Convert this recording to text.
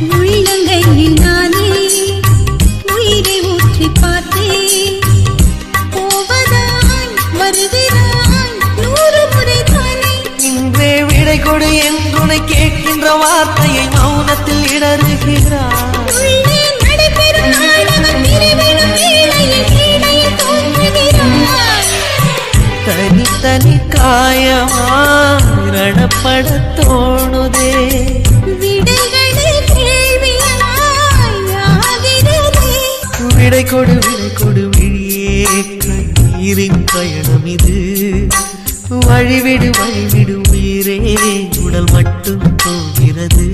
உள்ளங்கையில் நானே உயிரை ஊற்றி பார்த்தேன். போவதாய் வருகிறாய் 100 முறை தானே. இன்றே விடை கொடு என்றுனை கேட்கின்ற வார்த்தையை மௌனத்தில் இடறுகிறார். நடைபெறும் நாடகம் நிறைவேறும் வேளையில் கீழையில் தோன்றுகிறாய். தனி காயமாடப்பட தோணுதே. விடைகளில் கேள்வியாகிறதே. விடை கொடு விழியே கண்ணீரின் பயணம் இது. வழிவிடு உயிரே உடல் மட்டும் போகிறது.